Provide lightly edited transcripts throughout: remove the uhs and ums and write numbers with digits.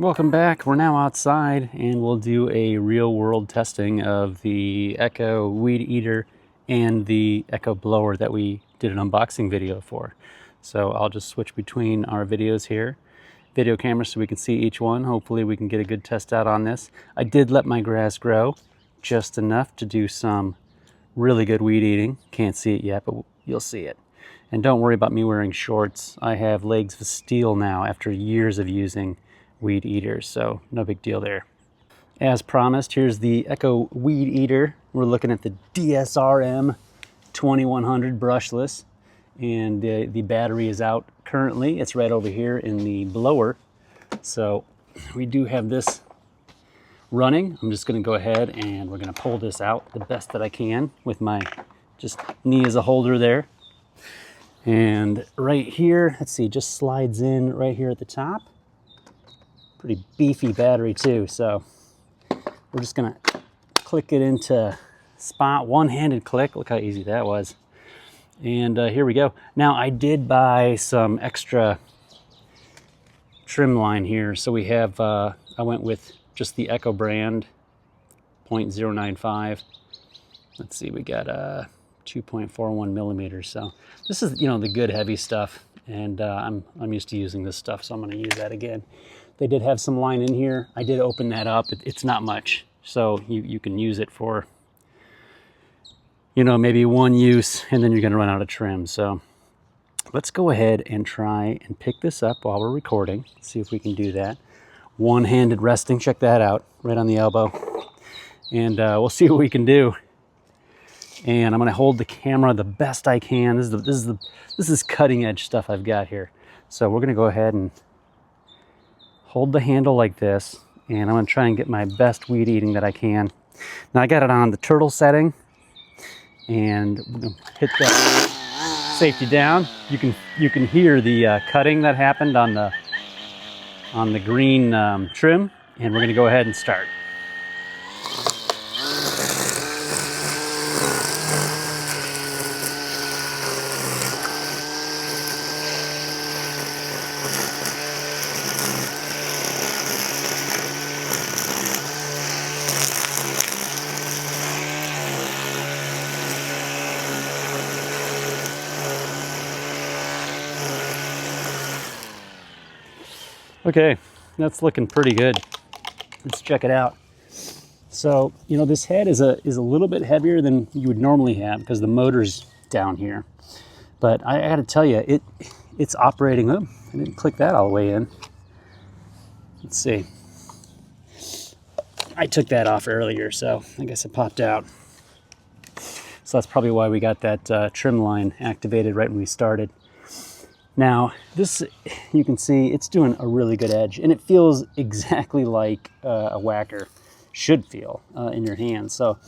Welcome back. We're now outside and we'll do a real world testing of the Echo Weed Eater and the Echo Blower that we did an unboxing video for. So I'll just switch between our videos here, video camera, so we can see each one. Hopefully we can get a good test out on this. I did let my grass grow just enough to do some really good weed eating. Can't see it yet, but you'll see it. And don't worry about me wearing shorts. I have legs of steel now after years of using weed eaters, so no big deal there. As promised, here's the Echo Weed Eater. We're looking at the DSRM 2100 brushless, and the battery is out currently. It's right over here in the blower. So we do have this running. I'm just going to go ahead and we're going to pull this out the best that I can with my just knee as a holder there. And right here, let's see, just slides in right here at the top. Pretty beefy battery too, so we're just gonna click it into spot, one-handed click. Look how easy that was. And here we go. Now I did buy some extra trim line here, so we have I went with just the Echo brand 0.095. Let's see, we got 2.41 millimeters. So this is, you know, the good heavy stuff, and I'm used to using this stuff, so I'm going to use that again. They did have some line in here. I did open that up. It's not much, so you can use it for, you know, maybe one use, and then you're going to run out of trim. So let's go ahead and try and pick this up while we're recording. See if we can do that. One-handed resting. Check that out, right on the elbow, and we'll see what we can do. And I'm going to hold the camera the best I can. This is cutting edge stuff I've got here. So we're going to go ahead and hold the handle like this, and I'm going to try and get my best weed eating that I can. Now I got it on the turtle setting, and we're going to hit that safety down. You can hear the cutting that happened on the green trim, and we're going to go ahead and start. Okay, that's looking pretty good. Let's check it out. So, you know, this head is a little bit heavier than you would normally have because the motor's down here. But I got to tell you, it's operating. Oh, I didn't click that all the way in. Let's see. I took that off earlier, so I guess it popped out. So that's probably why we got that trim line activated right when we started. Now, this, you can see it's doing a really good edge, and it feels exactly like a whacker should feel in your hand. So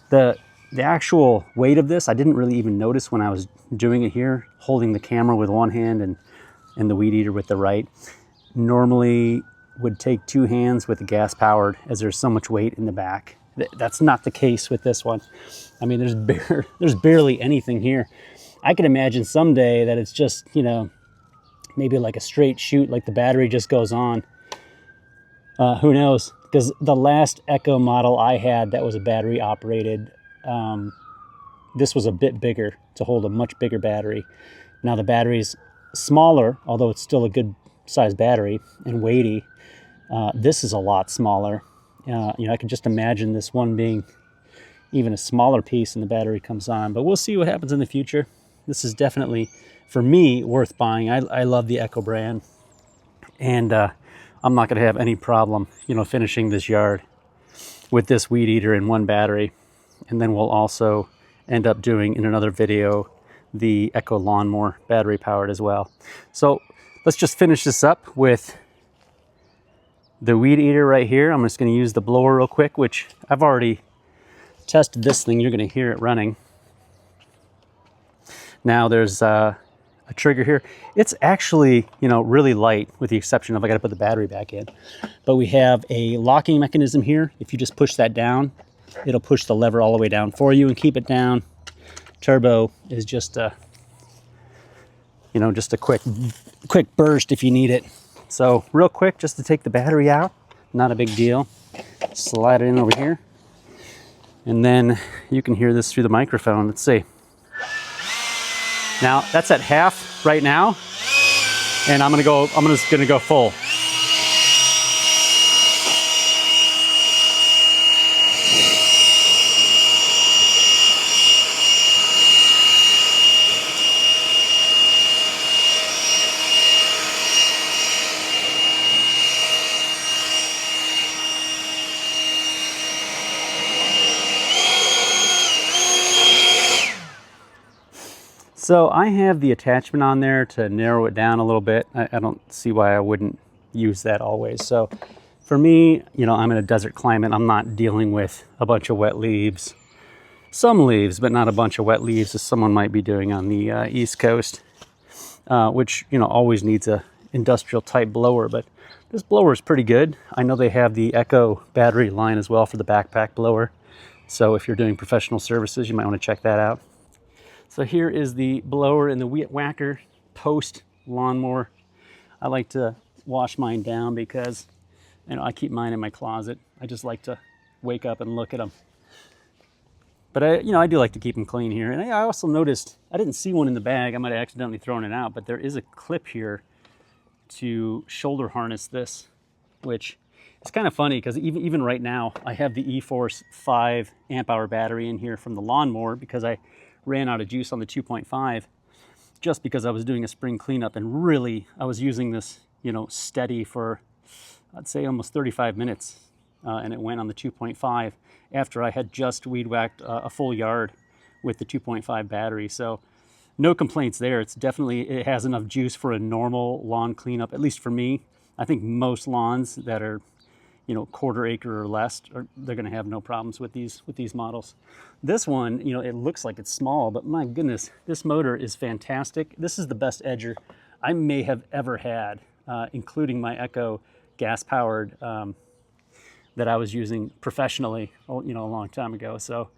the actual weight of this, I didn't really even notice when I was doing it here, holding the camera with one hand and the weed eater with the right. Normally would take two hands with the gas powered, as there's so much weight in the back. That's not the case with this one. I mean, there's barely anything here. I could imagine someday that it's just, you know, maybe like a straight shoot, like the battery just goes on. Who knows? Because the last Echo model I had that was a battery operated, this was a bit bigger to hold a much bigger battery. Now the battery's smaller, although it's still a good size battery and weighty. This is a lot smaller. You know, I could just imagine this one being even a smaller piece and the battery comes on, but we'll see what happens in the future. This is definitely, for me, worth buying. I love the Echo brand, and I'm not going to have any problem, you know, finishing this yard with this weed eater and one battery. And then we'll also end up doing in another video the Echo lawnmower battery powered as well. So let's just finish this up with the weed eater right here. I'm just going to use the blower real quick, which I've already tested this thing. You're going to hear it running. Now there's a trigger here. It's actually, you know, really light, with the exception of I got to put the battery back in. But we have a locking mechanism here. If you just push that down, it'll push the lever all the way down for you and keep it down. Turbo is just a, you know, just a quick burst if you need it. So real quick, just to take the battery out, not a big deal. Slide it in over here. And then you can hear this through the microphone. Let's see. Now that's at half right now. And I'm just gonna go full. So I have the attachment on there to narrow it down a little bit. I don't see why I wouldn't use that always. So for me, you know, I'm in a desert climate. I'm not dealing with a bunch of wet leaves. Some leaves, but not a bunch of wet leaves as someone might be doing on the East Coast, which, you know, always needs a industrial type blower. But this blower is pretty good. I know they have the Echo battery line as well for the backpack blower. So if you're doing professional services, you might want to check that out. So here is the blower and the weed whacker post lawnmower. I like to wash mine down because, you know, I keep mine in my closet. I just like to wake up and look at them. But I do like to keep them clean here. And I also noticed, I didn't see one in the bag. I might have accidentally thrown it out, but there is a clip here to shoulder harness this, which is kind of funny because even right now, I have the eForce 5 amp hour battery in here from the lawnmower because I ran out of juice on the 2.5 just because I was doing a spring cleanup, and really I was using this, you know, steady for, I'd say, almost 35 minutes, and it went on the 2.5 after I had just weed whacked a full yard with the 2.5 battery. So no complaints there. It has enough juice for a normal lawn cleanup, at least for me. I think most lawns that are, you know, quarter acre or less, they're going to have no problems with these models. This one, you know, it looks like it's small, but my goodness, this motor is fantastic. This is the best edger I may have ever had, including my Echo gas-powered that I was using professionally, you know, a long time ago. So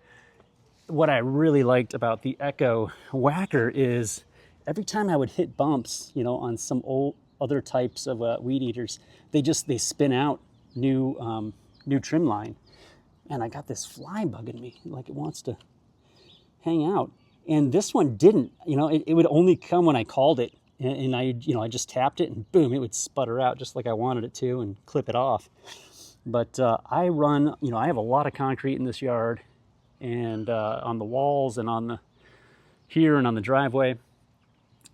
what I really liked about the Echo whacker is every time I would hit bumps, you know, on some old other types of weed eaters, they spin out new trim line, and I got this fly bugging me, like it wants to hang out. And this one didn't. You know, it would only come when I called it, and I just tapped it, and boom, it would sputter out just like I wanted it to, and clip it off. But I run, you know, I have a lot of concrete in this yard, and on the walls, and here and on the driveway.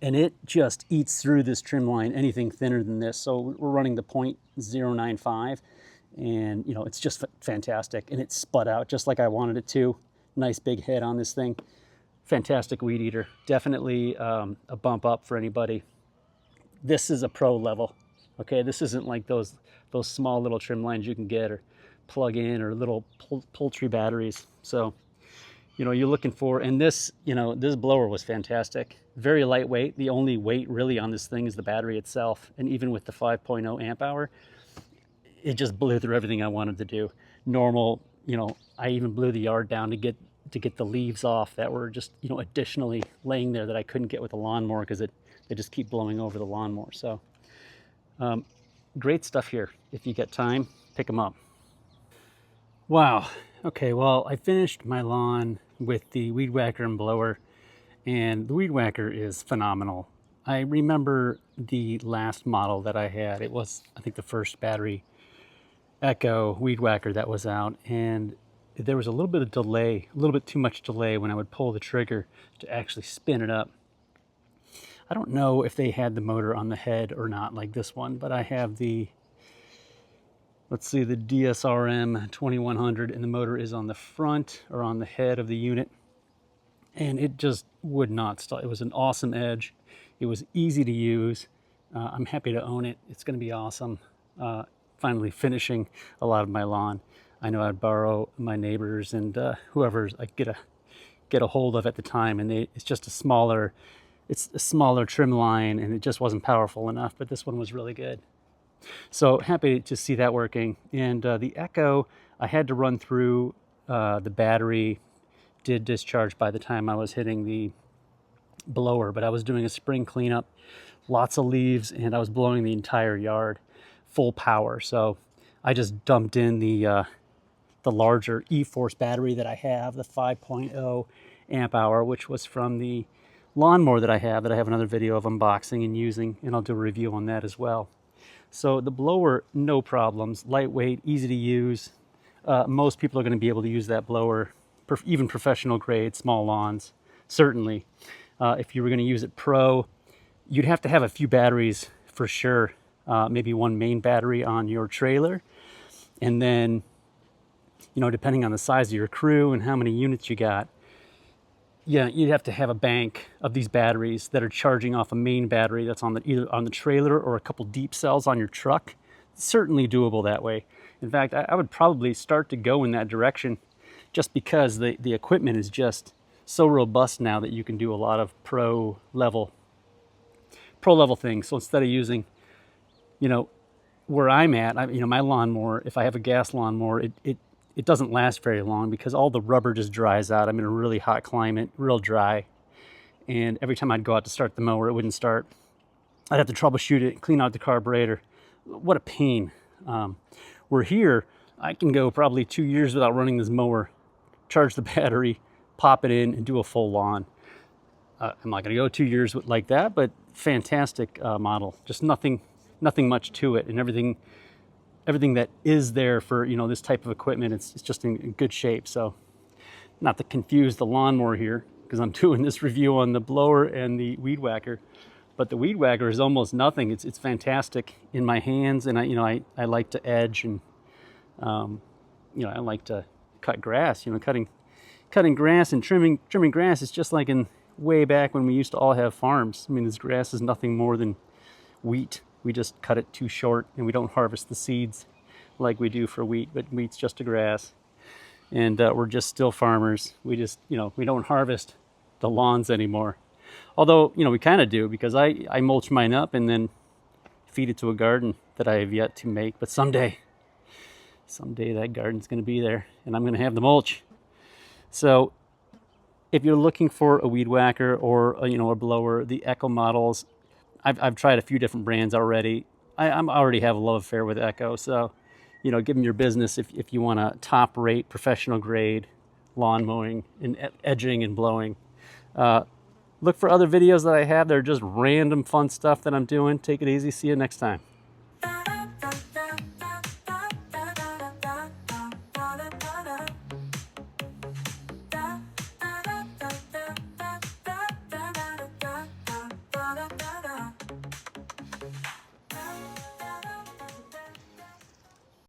And it just eats through this trim line, anything thinner than this. So we're running the 0.095, and you know, it's just fantastic. And it sput out just like I wanted it to. Nice big head on this thing. Fantastic weed eater. Definitely a bump up for anybody. This is a pro level. Okay, this isn't like those small little trim lines you can get or plug in, or little poultry batteries. So, you know, you're looking for, and this, you know, this blower was fantastic. Very lightweight. The only weight really on this thing is the battery itself. And even with the 5.0 amp hour, it just blew through everything I wanted to do. Normal, you know, I even blew the yard down to get the leaves off that were just, you know, additionally laying there that I couldn't get with the lawnmower because they just keep blowing over the lawnmower. So great stuff here. If you get time, pick them up. Wow. Okay, well, I finished my lawn with the weed whacker and blower, and the weed whacker is phenomenal. I remember the last model that I had. It was, I think, the first battery Echo weed whacker that was out, and there was a little bit of delay, a little bit too much delay when I would pull the trigger to actually spin it up. I don't know if they had the motor on the head or not like this one, but I have the, let's see, the DSRM 2100, and the motor is on the front or on the head of the unit, and it just would not stop. It was an awesome edge. It was easy to use. I'm happy to own it. It's going to be awesome. Finally finishing a lot of my lawn. I know I'd borrow my neighbors and whoever I get a hold of at the time, and it's just a smaller trim line, and it just wasn't powerful enough, but this one was really good. So happy to see that working. And the Echo, I had to run through the battery, did discharge by the time I was hitting the blower, but I was doing a spring cleanup, lots of leaves, and I was blowing the entire yard full power. So I just dumped in the larger E-Force battery that I have, the 5.0 amp hour, which was from the lawnmower that I have another video of unboxing and using, and I'll do a review on that as well. So the blower, no problems, lightweight, easy to use. Most people are going to be able to use that blower, even professional grade, small lawns, certainly. If you were going to use it pro, you'd have to have a few batteries for sure. Maybe one main battery on your trailer, and then, you know, depending on the size of your crew and how many units you got, yeah, you'd have to have a bank of these batteries that are charging off a main battery that's on either on the trailer or a couple deep cells on your truck. It's certainly doable that way. In fact, I would probably start to go in that direction, just because the equipment is just so robust now that you can do a lot of pro level things. So instead of using, you know, where I'm at, you know, my lawnmower, if I have a gas lawnmower, it doesn't last very long because all the rubber just dries out. I'm in a really hot climate, real dry. And every time I'd go out to start the mower, it wouldn't start. I'd have to troubleshoot it, clean out the carburetor. What a pain. Where here, I can go probably 2 years without running this mower, charge the battery, pop it in, and do a full lawn. I'm not going to go 2 years like that, but fantastic model. Just nothing much to it, and everything that is there for, you know, this type of equipment, it's just in good shape. So not to confuse the lawnmower here, because I'm doing this review on the blower and the weed whacker, but the weed whacker is almost nothing. It's fantastic in my hands, and I like to edge, and you know, I like to cut grass. You know, cutting grass and trimming grass is just like in way back when we used to all have farms. I mean, this grass is nothing more than wheat. We just cut it too short, and we don't harvest the seeds like we do for wheat, but wheat's just a grass. And we're just still farmers. We just, you know, we don't harvest the lawns anymore. Although, you know, we kind of do, because I mulch mine up and then feed it to a garden that I have yet to make. But someday that garden's going to be there, and I'm going to have the mulch. So if you're looking for a weed whacker or, you know, a blower, the Echo models, I've tried a few different brands already. I already have a love affair with Echo, so, you know, give them your business if you want a top rate professional grade lawn mowing and edging and blowing. Look for other videos that I have. They're just random fun stuff that I'm doing. Take it easy. See you next time. Da da da da da da da da da da da.